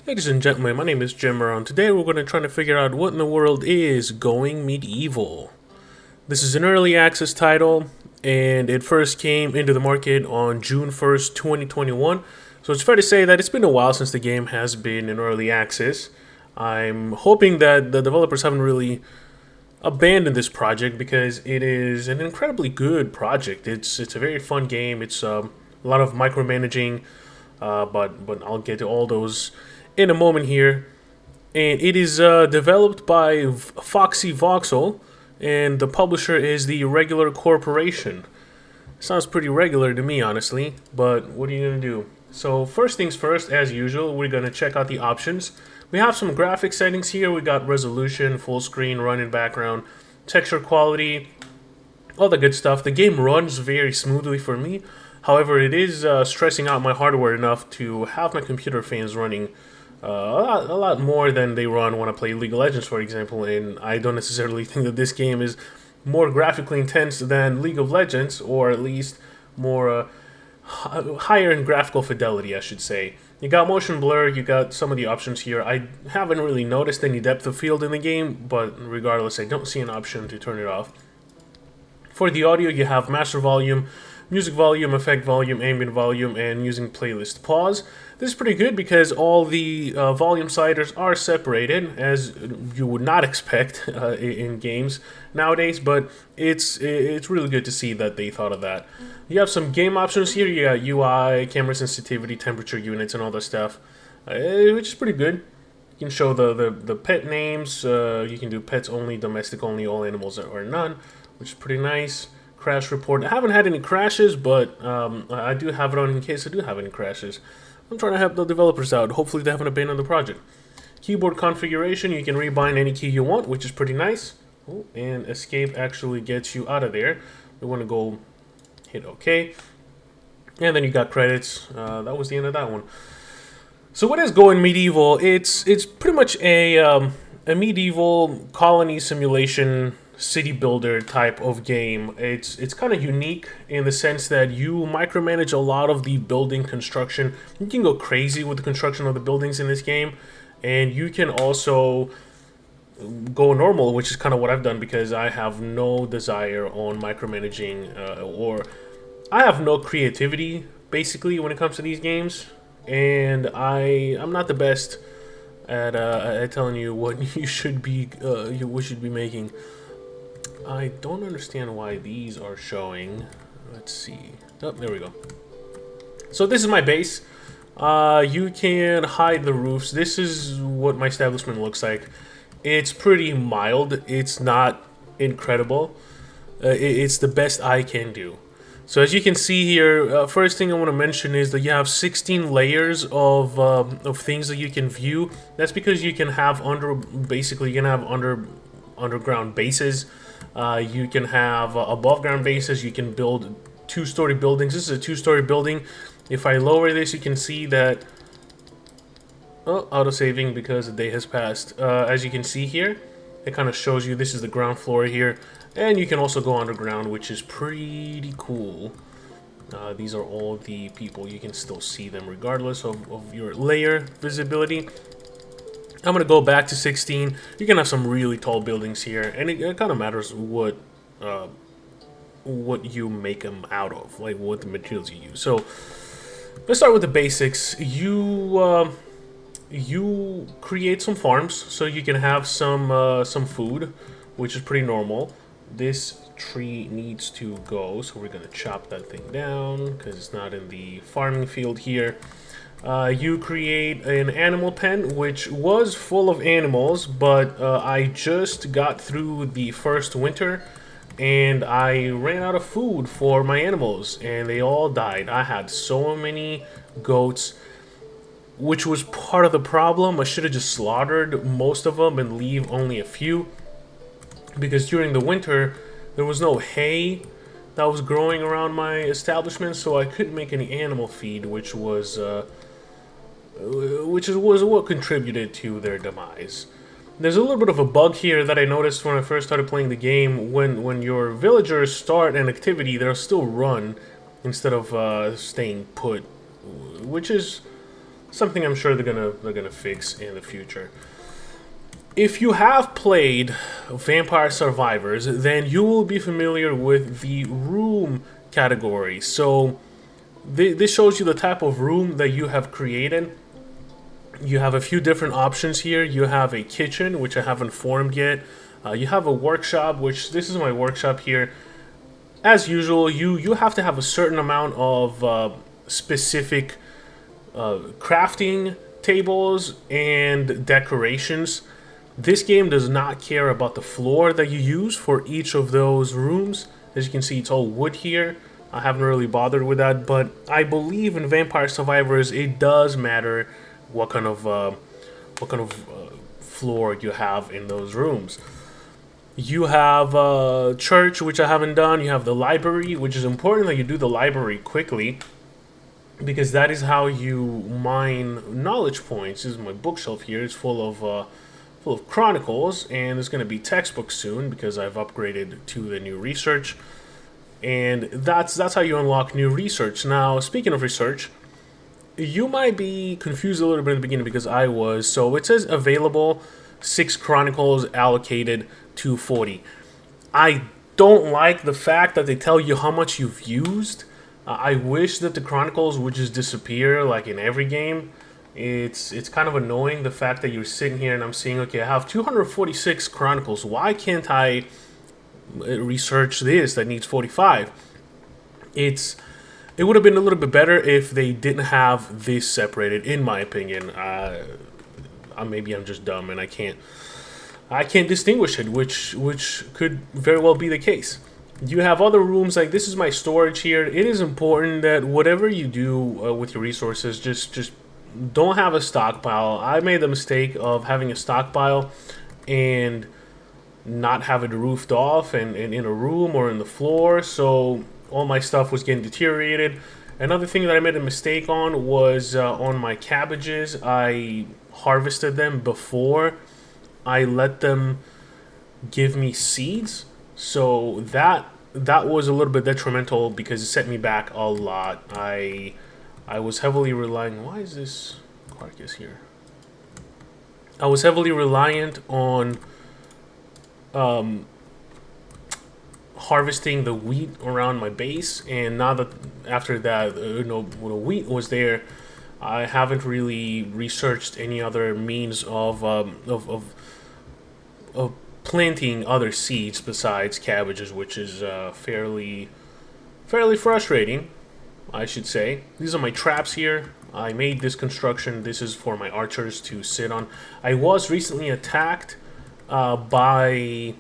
Ladies and gentlemen, my name is Jimmer, and today we're going to try to figure out what in the world is Going Medieval. This is an early access title, and it first came into the market on June 1st, 2021. So it's fair to say that it's been a while since the game has been in early access. I'm hoping that the developers haven't really abandoned this project because it is an incredibly good project. It's a very fun game. It's a lot of micromanaging, but I'll get to all those in a moment here. And it is developed by Foxy Voxel, and the publisher is the Regular Corporation. Sounds pretty regular to me, honestly, but what are you gonna do? So first things first, as usual, we're gonna check out the options. We have some graphic settings here. We got resolution, full screen, run in background, texture quality, all the good stuff. The game runs very smoothly for me. However, it is stressing out my hardware enough to have my computer fans running a lot more than they run when I play League of Legends, for example. And I don't necessarily think that this game is more graphically intense than League of Legends, or at least more higher in graphical fidelity, I should say. You got motion blur, you got some of the options here. I haven't really noticed any depth of field in the game, but regardless, I don't see an option to turn it off. For the audio, you have master volume, music volume, effect volume, ambient volume, and using playlist pause. This is pretty good because all the volume sliders are separated, as you would not expect in games nowadays, but it's really good to see that they thought of that. You have some game options here. You got UI, camera sensitivity, temperature units, and all that stuff, which is pretty good. You can show the pet names. You can do pets only, domestic only, all animals or none, which is pretty nice. Crash report. I haven't had any crashes, but I do have it on in case I do have any crashes. I'm trying to help the developers out. Hopefully they haven't abandoned the project. Keyboard configuration. You can rebind any key you want, which is pretty nice. Oh, and escape actually gets you out of there. We want to go hit OK. And then you got credits. That was the end of that one. So what is Going Medieval? It's pretty much a medieval colony simulation city builder type of game. It's kind of unique in the sense that you micromanage a lot of the building construction. You can go crazy with the construction of the buildings in this game, and you can also go normal, which is kind of what I've done because I have no desire on micromanaging or I have no creativity basically when it comes to these games, and I'm not the best at telling you what you should be making. I don't understand why these are showing. Let's see. Oh, there we go. So this is my base. You can hide the roofs. This is what my establishment looks like. It's pretty mild. It's not incredible. It's the best I can do. So as you can see here, first thing I want to mention is that you have 16 layers of things that you can view. That's because you can have underground bases. You can have above ground bases. You can build two-story buildings. This is a two-story building. If I lower this, you can see that auto-saving because the day has passed. As you can see here, it kind of shows you this is the ground floor here, and you can also go underground, which is pretty cool. These are all the people. You can still see them regardless of your layer visibility. I'm going to go back to 16. You can have some really tall buildings here, and it kind of matters what you make them out of, like what the materials you use. So let's start with the basics. You create some farms so you can have some food, which is pretty normal. This tree needs to go, so we're going to chop that thing down because it's not in the farming field here. You create an animal pen, which was full of animals, but I just got through the first winter, and I ran out of food for my animals, and they all died. I had so many goats, which was part of the problem. I should have just slaughtered most of them and leave only a few, because during the winter, there was no hay that was growing around my establishment, so I couldn't make any animal feed, which was what contributed to their demise. There's a little bit of a bug here that I noticed when I first started playing the game. When your villagers start an activity, they'll still run instead of staying put, which is something I'm sure they're gonna fix in the future. If you have played Vampire Survivors, then you will be familiar with the room category. So this shows you the type of room that you have created. You have a few different options here. You have a kitchen, which I haven't formed yet. You have a workshop, which this is my workshop here. As usual, you have to have a certain amount of specific crafting tables and decorations. This game does not care about the floor that you use for each of those rooms. As you can see, it's all wood here. I haven't really bothered with that, but I believe in Vampire Survivors it does matter what kind of floor you have in those rooms. You have church, which I haven't done. You have the library, which is important that you do the library quickly, because that is how you mine knowledge points. This is my bookshelf here. It's full of chronicles, and there's going to be textbooks soon because I've upgraded to the new research, and that's how you unlock new research. Now, speaking of research, you might be confused a little bit in the beginning because I was. So it says available 6 chronicles allocated to 40. I don't like the fact that they tell you how much you've used. I wish that the chronicles would just disappear like in every game. It's kind of annoying the fact that you're sitting here and I'm seeing, okay, I have 246 chronicles. Why can't I research this that needs 45? It would have been a little bit better if they didn't have this separated, in my opinion. Maybe I'm just dumb and I can't distinguish it, which could very well be the case. You have other rooms, like this is my storage here. It is important that whatever you do with your resources, just don't have a stockpile. I made the mistake of having a stockpile and not have it roofed off and in a room or in the floor, so all my stuff was getting deteriorated. Another thing that I made a mistake on was on my cabbages. I harvested them before I let them give me seeds, so that was a little bit detrimental because it set me back a lot. I was heavily relying. Why is this carcass here? I was heavily reliant on harvesting the wheat around my base, and now that after that, when the wheat was there, I haven't really researched any other means of planting other seeds besides cabbages, which is fairly frustrating, I should say. These are my traps here. I made this construction. This is for my archers to sit on. I was recently attacked by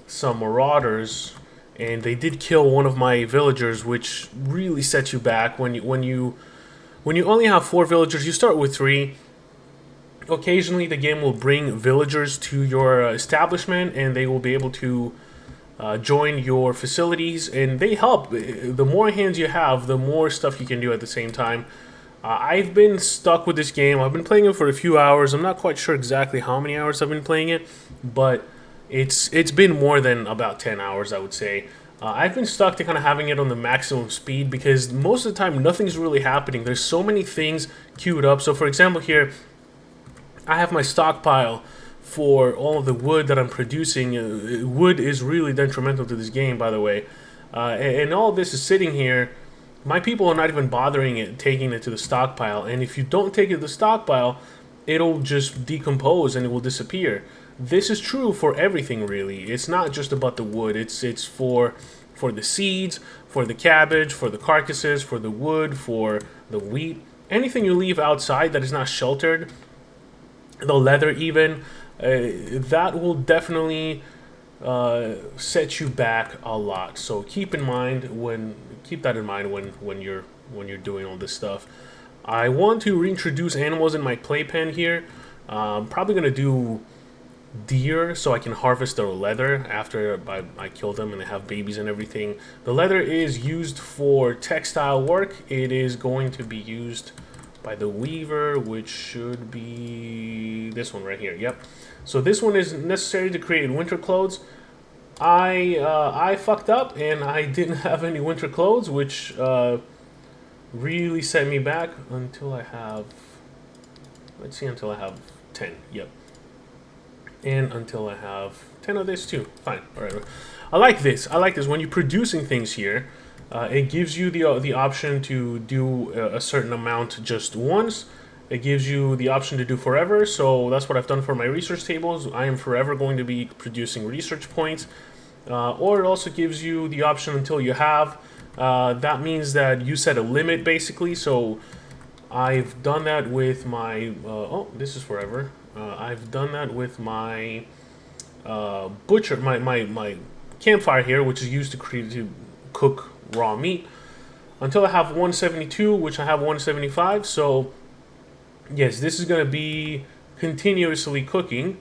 some marauders, and they did kill one of my villagers, which really sets you back. When you only have 4 villagers, you start with 3. Occasionally, the game will bring villagers to your establishment, and they will be able to join your facilities, and they help. The more hands you have, the more stuff you can do at the same time. I've been stuck with this game. I've been playing it for a few hours. I'm not quite sure exactly how many hours I've been playing it, but it's been more than about 10 hours, I would say. I've been stuck to kind of having it on the maximum speed because most of the time nothing's really happening. There's so many things queued up. So for example here, I have my stockpile for all of the wood that I'm producing. Wood is really detrimental to this game, by the way. And all this is sitting here. My people are not even bothering taking it to the stockpile. And if you don't take it to the stockpile, it'll just decompose and it will disappear. This is true for everything, really. It's not just about the wood. It's for the seeds, for the cabbage, for the carcasses, for the wood, for the wheat. Anything you leave outside that is not sheltered, the leather even, that will definitely set you back a lot. So keep that in mind when you're doing all this stuff. I want to reintroduce animals in my playpen here. I'm probably gonna do deer so I can harvest their leather after I kill them and they have babies and everything. The leather is used for textile work. It is going to be used by the weaver, which should be this one right here. Yep. So this one is necessary to create winter clothes. I fucked up and I didn't have any winter clothes, which really set me back until I have Let's see until I have 10. Yep. And until I have 10 of this too. Fine. All right. I like this. I like this. When you're producing things here, it gives you the option to do a certain amount just once. It gives you the option to do forever. So that's what I've done for my research tables. I am forever going to be producing research points. Or it also gives you the option until you have. That means that you set a limit basically. So I've done that with my, oh, this is forever. I've done that with my butcher, my campfire here, which is used to cook raw meat, until I have 172, which I have 175. So yes, this is going to be continuously cooking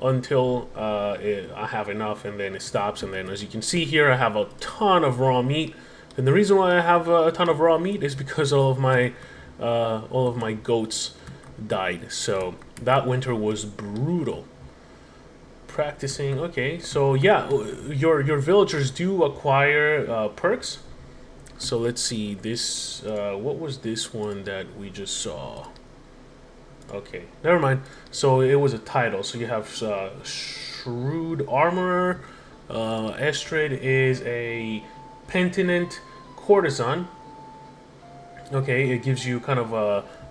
until I have enough, and then it stops. And then as you can see here, I have a ton of raw meat. And the reason why I have a ton of raw meat is because all of my goats died. So that winter was brutal. Practicing. Okay, so yeah, your villagers do acquire perks. So let's see this. What was this one that we just saw? Okay, never mind. So it was a title. So you have Shrewd Armorer. Estrid is a Penitent Courtesan. Okay, it gives you kind of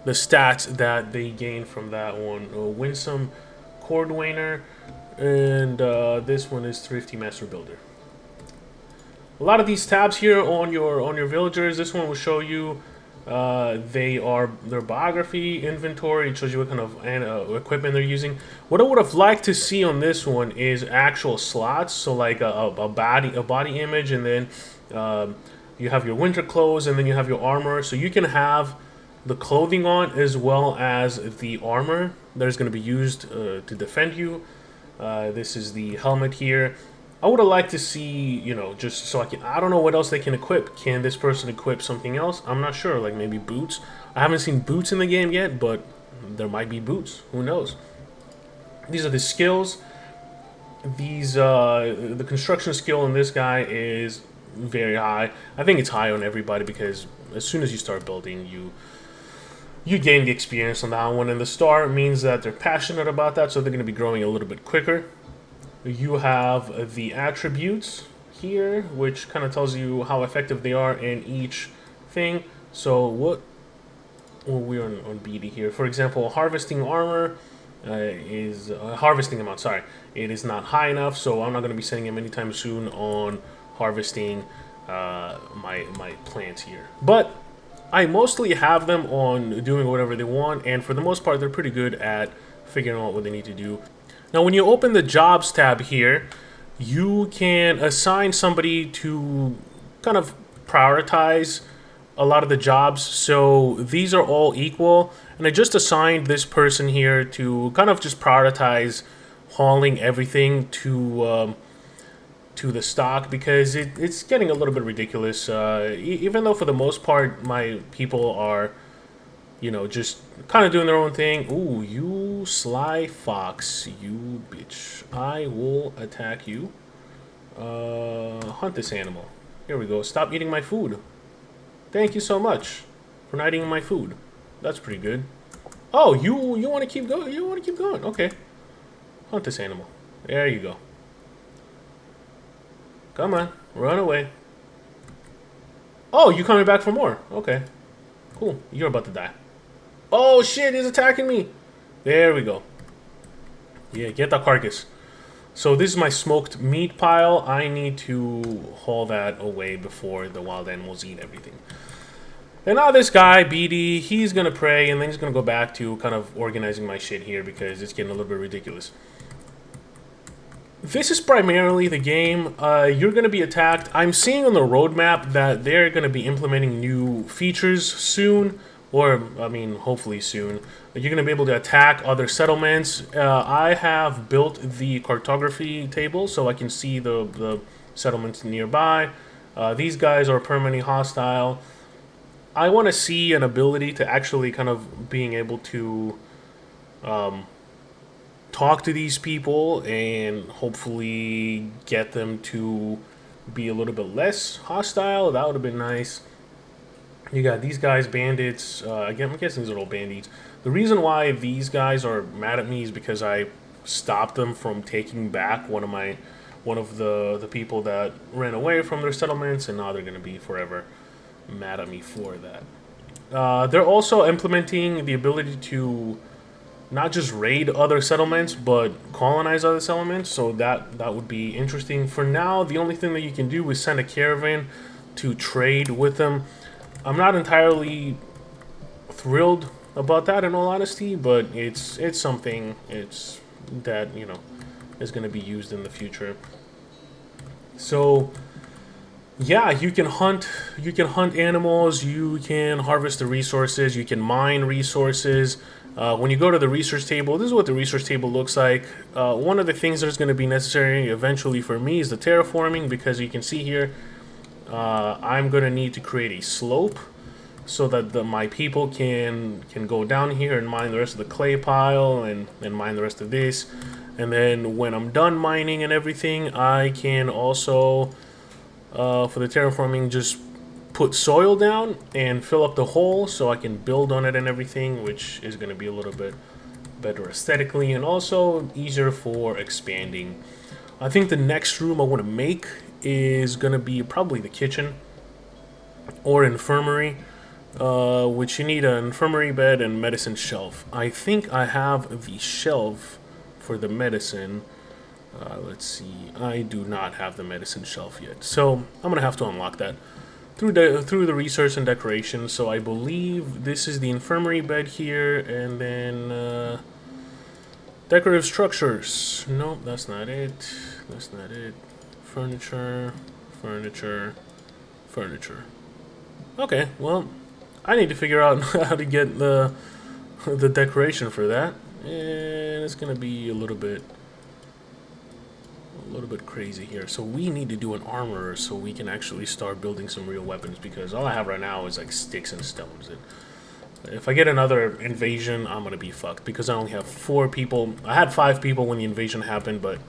the stats that they gain from that one. Winsome Cordwainer, and this one is Thrifty Master Builder. A lot of these tabs here on your villagers. This one will show you their biography, inventory. It shows you what kind of equipment they're using. What I would have liked to see on this one is actual slots. So like a body image, and then you have your winter clothes, and then you have your armor. So you can have the clothing on as well as the armor that is going to be used to defend you. This is the helmet here. I would have liked to see, you know, just so I don't know what else they can equip. Can this person equip something else? I'm not sure, like maybe boots. I haven't seen boots in the game yet, but there might be boots. Who knows? These are the skills. These, the construction skill in this guy is very high. I think it's high on everybody because as soon as you start building, you gain the experience on that one. And the star means that they're passionate about that, so they're going to be growing a little bit quicker. You have the attributes here, which kind of tells you how effective they are in each thing. So what? Well, we're on BD here. For example, harvesting armor is harvesting amount. Sorry, it is not high enough, so I'm not going to be sending him anytime soon on harvesting my plants here. But I mostly have them on doing whatever they want, and for the most part, they're pretty good at figuring out what they need to do. Now, when you open the Jobs tab here, you can assign somebody to kind of prioritize a lot of the jobs. So these are all equal, and I just assigned this person here to kind of just prioritize hauling everything to the stock, because it's getting a little bit ridiculous. Even though for the most part my people are, you know, just kind of doing their own thing. Ooh, you sly fox, you bitch. I will attack you. Hunt this animal. Here we go. Stop eating my food. Thank you so much for not eating my food. That's pretty good. Oh, you want to keep going? You want to keep going? Okay. Hunt this animal. There you go. Come on, run away. Oh, you coming back for more? Okay. Cool. You're about to die. Oh shit, he's attacking me. There we go. Yeah, get that carcass. So this is my smoked meat pile. I need to haul that away before the wild animals eat everything. And now this guy, BD, he's going to pray, and then he's going to go back to kind of organizing my shit here because it's getting a little bit ridiculous. This is primarily the game. You're going to be attacked. I'm seeing on the roadmap that they're going to be implementing new features soon. Or, I mean, hopefully soon. You're going to be able to attack other settlements. I have built the cartography table so I can see the settlements nearby. These guys are permanently hostile. I want to see an ability to actually kind of being able to talk to these people and hopefully get them to be a little bit less hostile. That would have been nice. You got these guys, bandits. Again, I'm guessing these are all bandits. The reason why these guys are mad at me is because I stopped them from taking back one of the people that ran away from their settlements, and now they're gonna be forever mad at me for that. They're also implementing the ability to not just raid other settlements, but colonize other settlements. So that would be interesting. For now, the only thing that you can do is send a caravan to trade with them. I'm not entirely thrilled about that, in all honesty, but it's something that is going to be used in the future. So yeah, you can hunt animals, you can harvest the resources, you can mine resources. When you go to the research table, this is what the research table looks like. One of the things that's going to be necessary eventually for me is the terraforming, because you can see here, I'm going to need to create a slope so that my people can go down here and mine the rest of the clay pile and mine the rest of this. And then when I'm done mining and everything, I can also, for the terraforming, just put soil down and fill up the hole so I can build on it and everything, which is going to be a little bit better aesthetically and also easier for expanding. I think the next room I want to make is going to be probably the kitchen or infirmary, which you need an infirmary bed and medicine shelf. I think I have the shelf for the medicine. Let's see, I do not have the medicine shelf yet, so I'm gonna have to unlock that through the research and decoration. So I believe this is the infirmary bed here, and then decorative structures. Nope, that's not it. That's not it. Furniture, furniture, furniture. Okay, well, I need to figure out how to get the decoration for that, and it's gonna be a little bit crazy here. So we need to do an armorer so we can actually start building some real weapons, because all I have right now is like sticks and stones. And if I get another invasion, I'm gonna be fucked, because I only have 4 people. I had 5 people when the invasion happened, but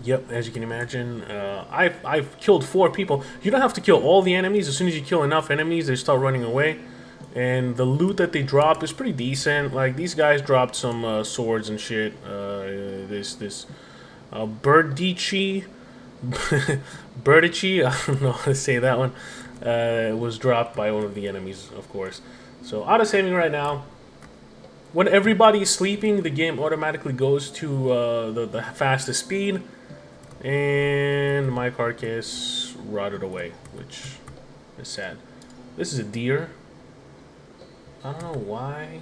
yep, as you can imagine, I've killed 4 people. You don't have to kill all the enemies. As soon as you kill enough enemies, they start running away. And the loot that they drop is pretty decent. Like, these guys dropped some swords and shit. This Birdici, Birdici, I don't know how to say that one, was dropped by one of the enemies, of course. So auto-saving right now. When everybody is sleeping, the game automatically goes to the fastest speed. And my carcass rotted away, which is sad. This is a deer. I don't know why.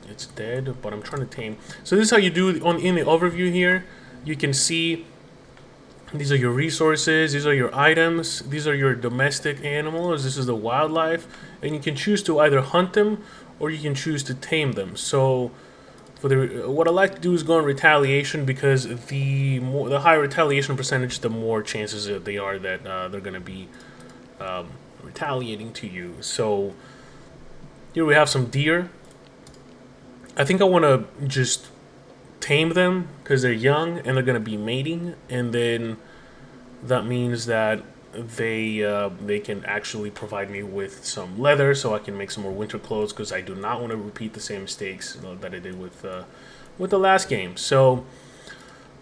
It's dead, but I'm trying to tame. So this is how you do in the overview here. You can see these are your resources, these are your items, these are your domestic animals, this is the wildlife, and you can choose to either hunt them or you can choose to tame them. So for what I like to do is go on retaliation, because the higher retaliation percentage, the more chances that they are that they're going to be retaliating to you. So here we have some deer. I think I want to just tame them because they're young and they're going to be mating, and then that means that they can actually provide me with some leather so I can make some more winter clothes, because I do not want to repeat the same mistakes that I did with the last game. So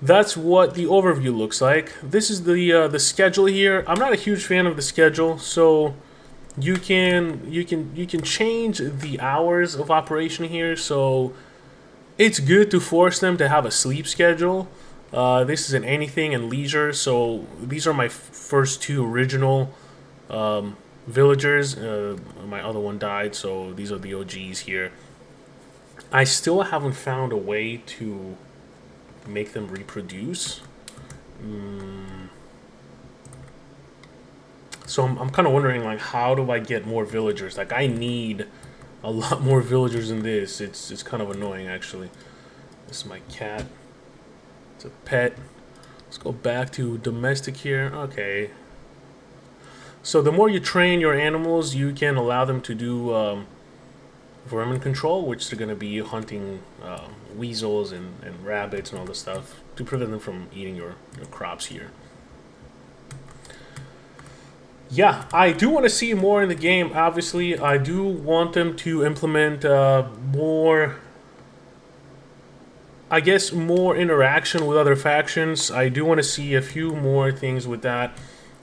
that's what the overview looks like. This is the schedule here. I'm not a huge fan of the schedule, so you can change the hours of operation here. So it's good to force them to have a sleep schedule. This is an anything and leisure. So these are my first 2 original villagers. My other one died, so these are the OGs here. I still haven't found a way to make them reproduce. So I'm kind of wondering, like, how do I get more villagers? Like, I need a lot more villagers than this. It's kind of annoying, actually. This is my cat. It's a pet. Let's go back to domestic here. Okay. So the more you train your animals, you can allow them to do vermin control, which they're going to be hunting weasels and rabbits and all this stuff to prevent them from eating your crops here. yeah, I do want to see more in the game. Obviously, I do want them to implement more, I guess, more interaction with other factions. I do want to see a few more things with that.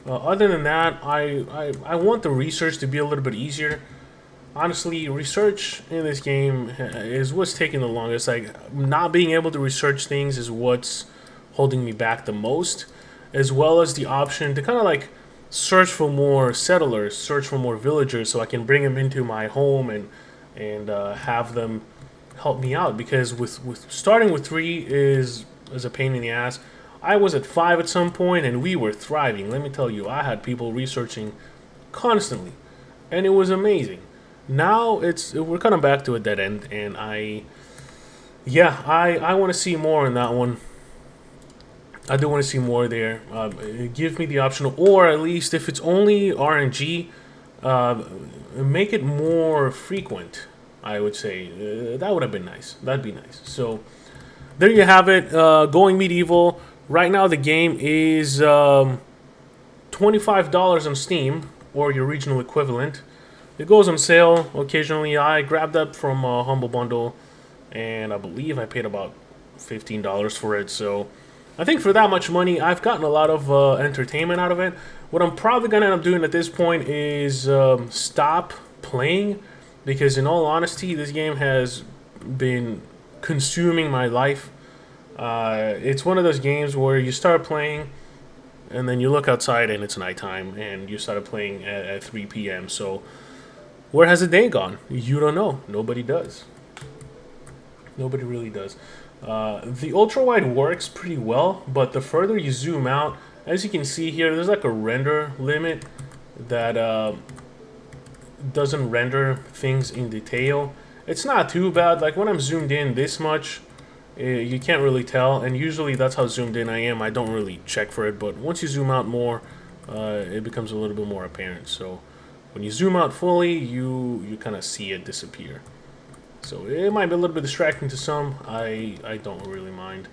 Other than that, I want the research to be a little bit easier. Honestly, research in this game is what's taking the longest. Like, not being able to research things is what's holding me back the most, as well as the option to kind of like search for more settlers, search for more villagers, so I can bring them into my home and have them help me out. Because with starting with 3 is a pain in the ass. I was at 5 at some point, and we were thriving. Let me tell you, I had people researching constantly, and it was amazing. Now we're kind of back to a dead end, and I want to see more in that one. I do want to see more there. Give me the option, or at least if it's only RNG, make it more frequent. I would say that would have been nice. That'd be nice. So there you have it. Going Medieval. Right now the game is $25 on Steam or your regional equivalent. It goes on sale occasionally. I grabbed that from a Humble Bundle, and I believe I paid about $15 for it. So I think for that much money, I've gotten a lot of entertainment out of it. What I'm probably going to end up doing at this point is stop playing, because in all honesty, this game has been consuming my life. It's one of those games where you start playing, and then you look outside and it's nighttime, and you started playing at 3 p.m. So where has the day gone? You don't know. Nobody does. Nobody really does. The ultrawide works pretty well, but the further you zoom out, as you can see here, there's like a render limit that doesn't render things in detail. It's not too bad. Like when I'm zoomed in this much, you can't really tell, and usually that's how zoomed in I am. I don't really check for it, but once you zoom out more, it becomes a little bit more apparent. So when you zoom out fully, you kind of see it disappear. So it might be a little bit distracting to some. I don't really mind.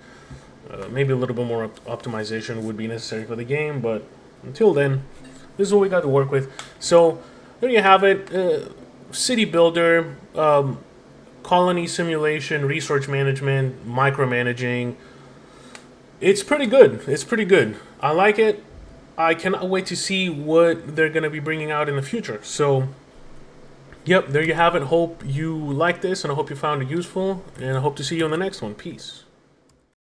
Maybe a little bit more optimization would be necessary for the game, but until then, this is what we got to work with. So there you have it. City builder, colony simulation, resource management, micromanaging. It's pretty good. It's pretty good. I like it. I cannot wait to see what they're going to be bringing out in the future. So yep, there you have it. Hope you like this, and I hope you found it useful, and I hope to see you on the next one. Peace.